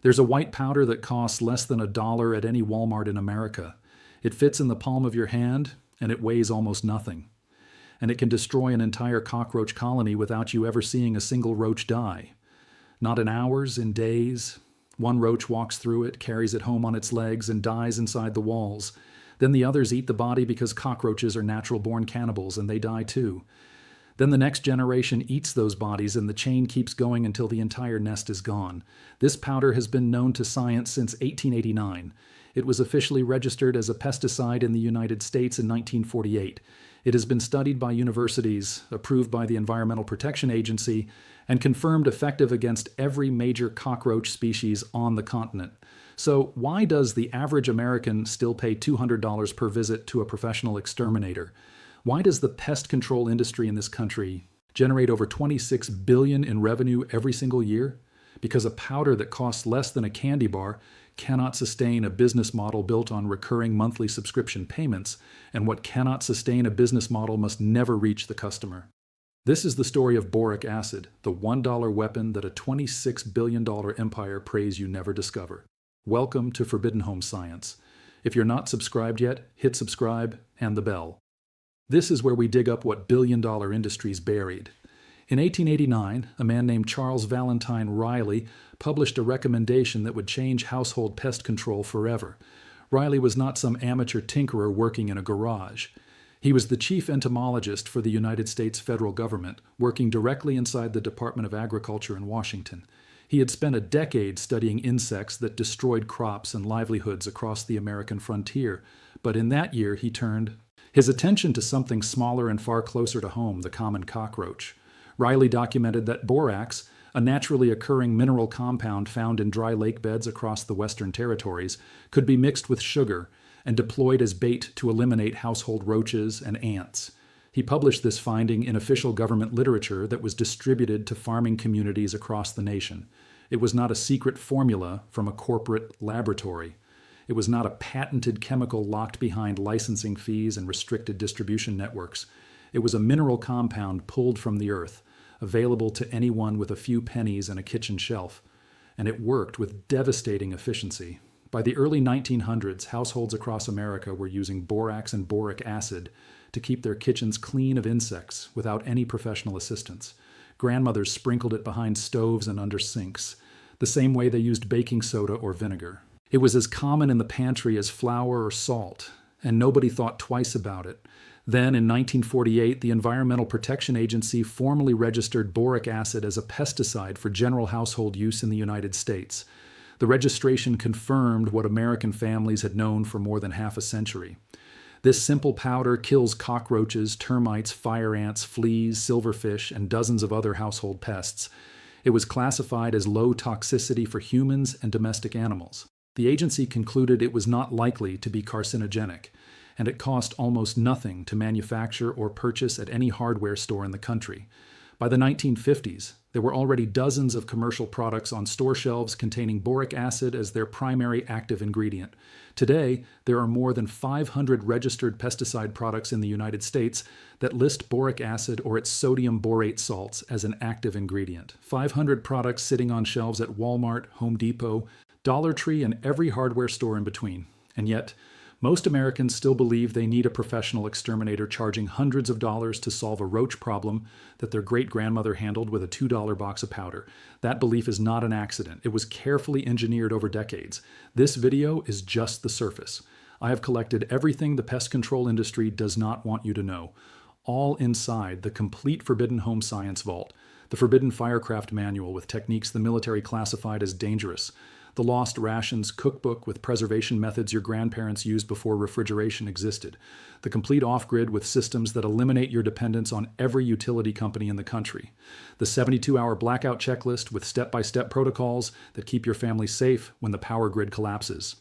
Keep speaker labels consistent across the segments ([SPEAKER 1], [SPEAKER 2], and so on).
[SPEAKER 1] There's a white powder that costs less than $1 at any Walmart in America. It fits in the palm of your hand, and it weighs almost nothing. And it can destroy an entire cockroach colony without you ever seeing a single roach die. Not in hours, in days. One roach walks through it, carries it home on its legs, and dies inside the walls. Then the others eat the body because cockroaches are natural-born cannibals, and they die too. Then the next generation eats those bodies, and the chain keeps going until the entire nest is gone. This powder has been known to science since 1889. It was officially registered as a pesticide in the United States in 1948. It has been studied by universities, approved by the Environmental Protection Agency, and confirmed effective against every major cockroach species on the continent. So why does the average American still pay $200 per visit to a professional exterminator? Why does the pest control industry in this country generate over $26 billion in revenue every single year? Because a powder that costs less than a candy bar cannot sustain a business model built on recurring monthly subscription payments, and what cannot sustain a business model must never reach the customer. This is the story of Boric Acid, the $1 weapon that a $26 billion empire prays you never discover. Welcome to Forbidden Home Science. If you're not subscribed yet, hit subscribe and the bell. This is where we dig up what billion-dollar industries buried. In 1889, a man named Charles Valentine Riley published a recommendation that would change household pest control forever. Riley was not some amateur tinkerer working in a garage. He was the chief entomologist for the United States federal government, working directly inside the Department of Agriculture in Washington. He had spent a decade studying insects that destroyed crops and livelihoods across the American frontier, but in that year he turned his attention to something smaller and far closer to home, the common cockroach. Riley documented that borax, a naturally occurring mineral compound found in dry lake beds across the Western Territories, could be mixed with sugar and deployed as bait to eliminate household roaches and ants. He published this finding in official government literature that was distributed to farming communities across the nation. It was not a secret formula from a corporate laboratory. It was not a patented chemical locked behind licensing fees and restricted distribution networks. It was a mineral compound pulled from the earth, available to anyone with a few pennies and a kitchen shelf. And it worked with devastating efficiency. By the early 1900s, households across America were using borax and boric acid to keep their kitchens clean of insects without any professional assistance. Grandmothers sprinkled it behind stoves and under sinks, the same way they used baking soda or vinegar. It was as common in the pantry as flour or salt, and nobody thought twice about it. Then, in 1948, the Environmental Protection Agency formally registered boric acid as a pesticide for general household use in the United States. The registration confirmed what American families had known for more than half a century. This simple powder kills cockroaches, termites, fire ants, fleas, silverfish, and dozens of other household pests. It was classified as low toxicity for humans and domestic animals. The agency concluded it was not likely to be carcinogenic, and it cost almost nothing to manufacture or purchase at any hardware store in the country. By the 1950s, there were already dozens of commercial products on store shelves containing boric acid as their primary active ingredient. Today, there are more than 500 registered pesticide products in the United States that list boric acid or its sodium borate salts as an active ingredient. 500 products sitting on shelves at Walmart, Home Depot, Dollar Tree, and every hardware store in between. And yet, most Americans still believe they need a professional exterminator charging hundreds of dollars to solve a roach problem that their great-grandmother handled with a $2 box of powder. That belief is not an accident. It was carefully engineered over decades. This video is just the surface. I have collected everything the pest control industry does not want you to know, all inside the complete Forbidden Home Science Vault, the Forbidden Firecraft Manual with techniques the military classified as dangerous, the Lost Rations Cookbook with preservation methods your grandparents used before refrigeration existed, the complete off-grid with systems that eliminate your dependence on every utility company in the country, the 72-hour blackout checklist with step-by-step protocols that keep your family safe when the power grid collapses,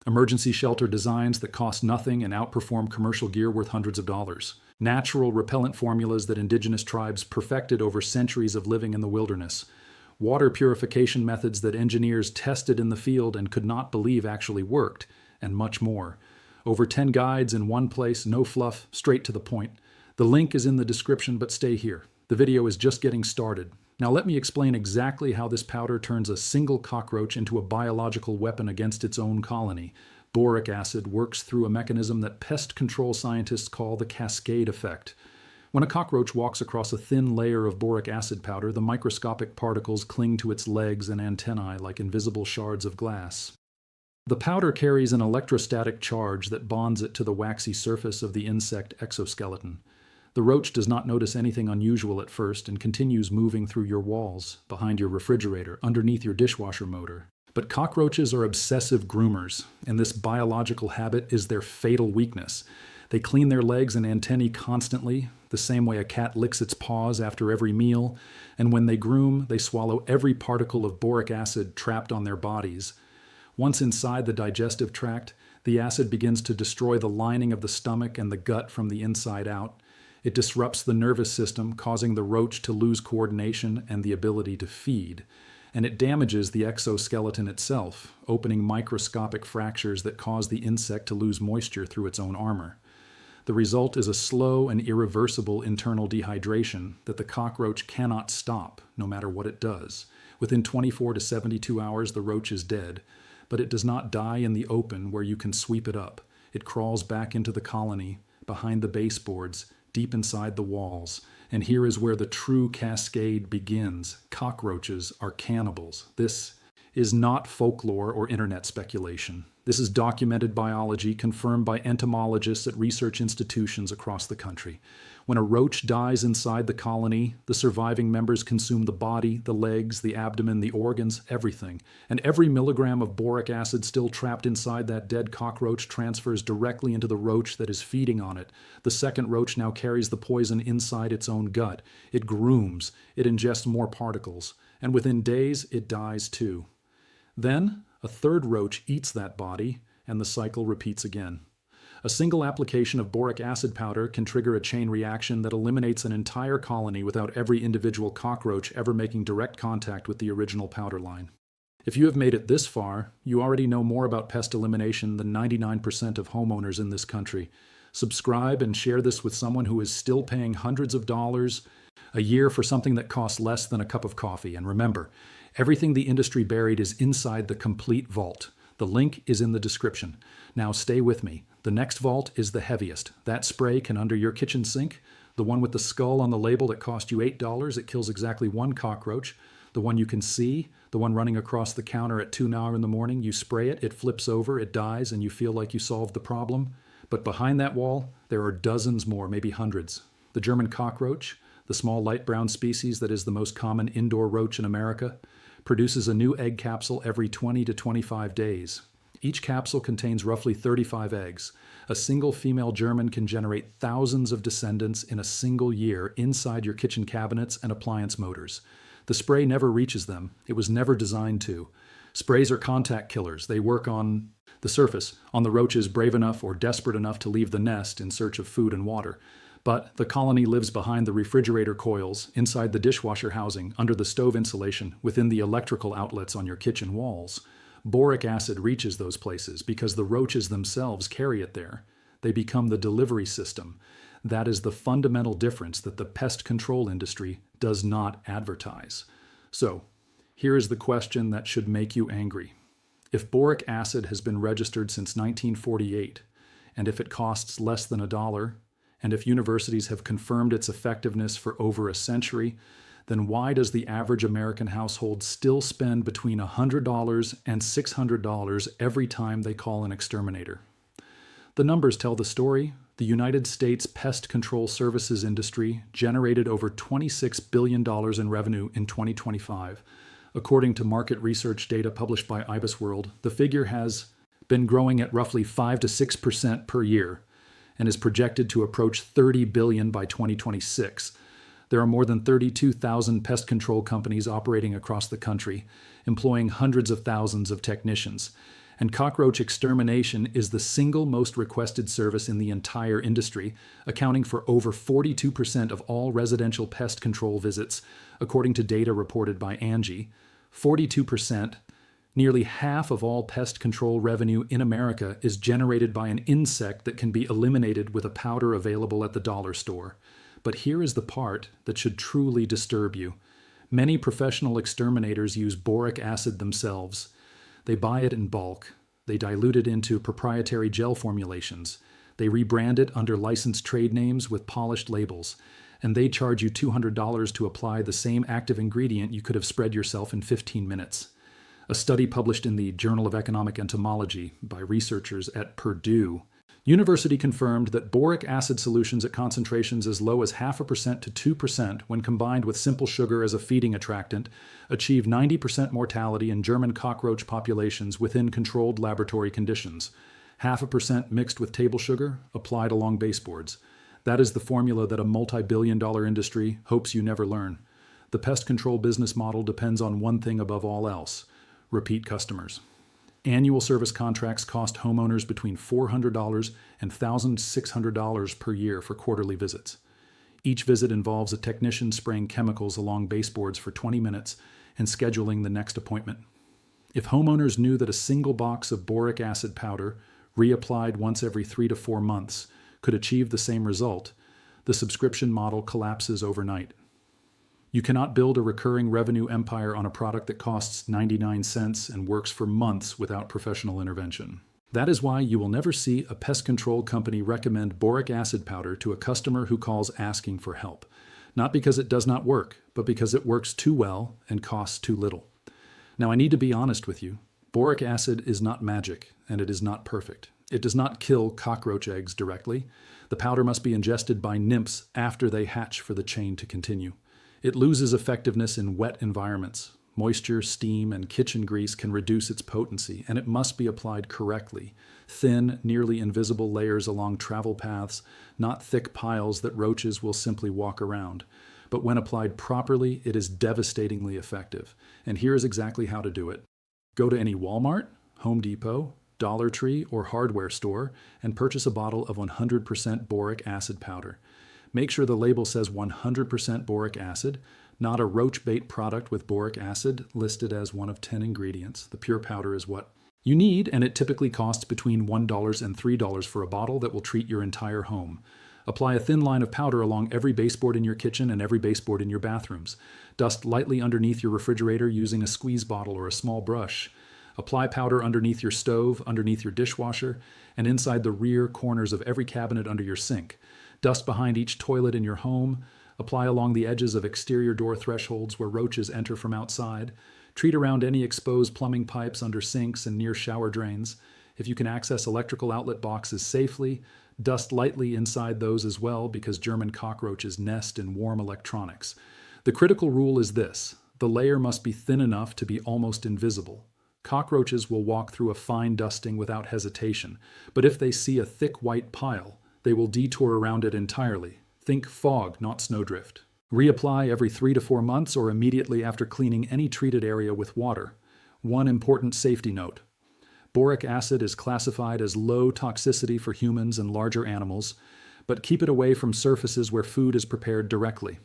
[SPEAKER 1] emergency shelter designs that cost nothing and outperform commercial gear worth hundreds of dollars, natural repellent formulas that indigenous tribes perfected over centuries of living in the wilderness, water purification methods that engineers tested in the field and could not believe actually worked, and much more. Over 10 guides in one place, no fluff, straight to the point. The link is in the description, but stay here. The video is just getting started. Now let me explain exactly how this powder turns a single cockroach into a biological weapon against its own colony. Boric acid works through a mechanism that pest control scientists call the cascade effect. When a cockroach walks across a thin layer of boric acid powder, the microscopic particles cling to its legs and antennae like invisible shards of glass. The powder carries an electrostatic charge that bonds it to the waxy surface of the insect exoskeleton. The roach does not notice anything unusual at first and continues moving through your walls, behind your refrigerator, underneath your dishwasher motor. But cockroaches are obsessive groomers, and this biological habit is their fatal weakness. They clean their legs and antennae constantly, the same way a cat licks its paws after every meal, and when they groom, they swallow every particle of boric acid trapped on their bodies. Once inside the digestive tract, the acid begins to destroy the lining of the stomach and the gut from the inside out. It disrupts the nervous system, causing the roach to lose coordination and the ability to feed. And it damages the exoskeleton itself, opening microscopic fractures that cause the insect to lose moisture through its own armor. The result is a slow and irreversible internal dehydration that the cockroach cannot stop, no matter what it does. Within 24 to 72 hours, the roach is dead. But it does not die in the open where you can sweep it up. It crawls back into the colony, behind the baseboards, deep inside the walls. And here is where the true cascade begins. Cockroaches are cannibals. This is not folklore or internet speculation. This is documented biology confirmed by entomologists at research institutions across the country. When a roach dies inside the colony, the surviving members consume the body, the legs, the abdomen, the organs, everything. And every milligram of boric acid still trapped inside that dead cockroach transfers directly into the roach that is feeding on it. The second roach now carries the poison inside its own gut. It grooms, it ingests more particles, and within days it dies too. Then, a third roach eats that body, and the cycle repeats again. A single application of boric acid powder can trigger a chain reaction that eliminates an entire colony without every individual cockroach ever making direct contact with the original powder line. If you have made it this far, you already know more about pest elimination than 99% of homeowners in this country. Subscribe and share this with someone who is still paying hundreds of dollars a year for something that costs less than a cup of coffee. And remember, everything the industry buried is inside the complete vault. The link is in the description. Now stay with me. The next vault is the heaviest. That spray can under your kitchen sink. The one with the skull on the label that cost you $8, it kills exactly one cockroach. The one you can see, the one running across the counter at 2 in the morning, you spray it, it flips over, it dies, and you feel like you solved the problem. But behind that wall, there are dozens more, maybe hundreds. The German cockroach, the small light brown species that is the most common indoor roach in America, produces a new egg capsule every 20 to 25 days. Each capsule contains roughly 35 eggs. A single female German can generate thousands of descendants in a single year inside your kitchen cabinets and appliance motors. The spray never reaches them. It was never designed to. Sprays are contact killers. They work on the surface, on the roaches brave enough or desperate enough to leave the nest in search of food and water. But the colony lives behind the refrigerator coils, inside the dishwasher housing, under the stove insulation, within the electrical outlets on your kitchen walls. Boric acid reaches those places because the roaches themselves carry it there. They become the delivery system. That is the fundamental difference that the pest control industry does not advertise. So, here is the question that should make you angry. If boric acid has been registered since 1948, and if it costs less than $1, and if universities have confirmed its effectiveness for over a century, then why does the average American household still spend between $100 and $600 every time they call an exterminator? The numbers tell the story. The United States pest control services industry generated over $26 billion in revenue in 2025. According to market research data published by IBISWorld, the figure has been growing at roughly 5 to 6% per year and is projected to approach $30 billion by 2026. There are more than 32,000 pest control companies operating across the country, employing hundreds of thousands of technicians. And cockroach extermination is the single most requested service in the entire industry, accounting for over 42% of all residential pest control visits, according to data reported by Angie. 42%, nearly half of all pest control revenue in America is generated by an insect that can be eliminated with a powder available at the dollar store. But here is the part that should truly disturb you. Many professional exterminators use boric acid themselves. They buy it in bulk. They dilute it into proprietary gel formulations. They rebrand it under licensed trade names with polished labels. And they charge you $200 to apply the same active ingredient you could have spread yourself in 15 minutes. A study published in the Journal of Economic Entomology by researchers at Purdue University confirmed that boric acid solutions at concentrations as low as 0.5% to 2% when combined with simple sugar as a feeding attractant achieve 90% mortality in German cockroach populations within controlled laboratory conditions. 0.5% mixed with table sugar applied along baseboards. That is the formula that a multi-billion-dollar industry hopes you never learn. The pest control business model depends on one thing above all else: repeat customers. Annual service contracts cost homeowners between $400 and $1,600 per year for quarterly visits. Each visit involves a technician spraying chemicals along baseboards for 20 minutes and scheduling the next appointment. If homeowners knew that a single box of boric acid powder, reapplied once every 3 to 4 months, could achieve the same result, the subscription model collapses overnight. You cannot build a recurring revenue empire on a product that costs 99 cents and works for months without professional intervention. That is why you will never see a pest control company recommend boric acid powder to a customer who calls asking for help. Not because it does not work, but because it works too well and costs too little. Now, I need to be honest with you. Boric acid is not magic, and it is not perfect. It does not kill cockroach eggs directly. The powder must be ingested by nymphs after they hatch for the chain to continue. It loses effectiveness in wet environments. Moisture, steam, and kitchen grease can reduce its potency, and it must be applied correctly. Thin, nearly invisible layers along travel paths, not thick piles that roaches will simply walk around. But when applied properly, it is devastatingly effective. And here is exactly how to do it. Go to any Walmart, Home Depot, Dollar Tree, or hardware store and purchase a bottle of 100% boric acid powder. Make sure the label says 100% boric acid, not a roach bait product with boric acid listed as one of 10 ingredients. The pure powder is what you need, and it typically costs between $1 and $3 for a bottle that will treat your entire home. Apply a thin line of powder along every baseboard in your kitchen and every baseboard in your bathrooms. Dust lightly underneath your refrigerator using a squeeze bottle or a small brush. Apply powder underneath your stove, underneath your dishwasher, and inside the rear corners of every cabinet under your sink. Dust behind each toilet in your home. Apply along the edges of exterior door thresholds where roaches enter from outside. Treat around any exposed plumbing pipes under sinks and near shower drains. If you can access electrical outlet boxes safely, dust lightly inside those as well, because German cockroaches nest in warm electronics. The critical rule is this: the layer must be thin enough to be almost invisible. Cockroaches will walk through a fine dusting without hesitation, but if they see a thick white pile, they will detour around it entirely. Think fog, not snowdrift. Reapply every 3 to 4 months or immediately after cleaning any treated area with water. One important safety note: boric acid is classified as low toxicity for humans and larger animals, but keep it away from surfaces where food is prepared directly.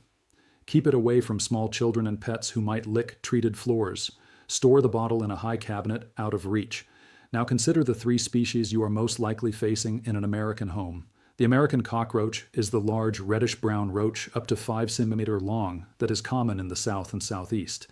[SPEAKER 1] Keep it away from small children and pets who might lick treated floors. Store the bottle in a high cabinet out of reach. Now consider the 3 species you are most likely facing in an American home. The American cockroach is the large reddish-brown roach up to 5 centimeter long that is common in the South and Southeast.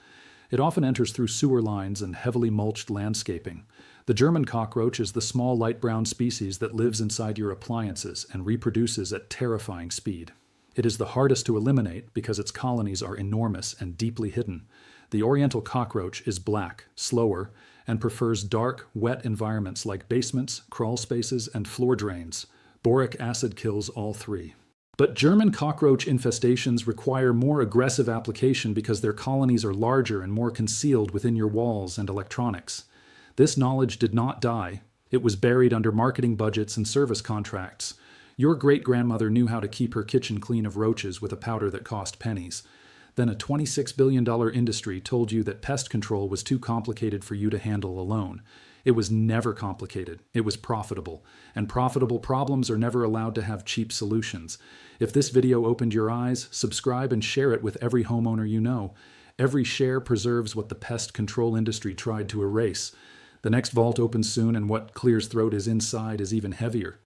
[SPEAKER 1] It often enters through sewer lines and heavily mulched landscaping. The German cockroach is the small light brown species that lives inside your appliances and reproduces at terrifying speed. It is the hardest to eliminate because its colonies are enormous and deeply hidden. The Oriental cockroach is black, slower, and prefers dark, wet environments like basements, crawl spaces, and floor drains. Boric acid kills all 3. But German cockroach infestations require more aggressive application because their colonies are larger and more concealed within your walls and electronics. This knowledge did not die. It was buried under marketing budgets and service contracts. Your great-grandmother knew how to keep her kitchen clean of roaches with a powder that cost pennies. Then a $26 billion industry told you that pest control was too complicated for you to handle alone. It was never complicated. It was profitable. And profitable problems are never allowed to have cheap solutions. If this video opened your eyes, subscribe and share it with every homeowner you know. Every share preserves what the pest control industry tried to erase. The next vault opens soon, and what Clear's throat is inside is even heavier.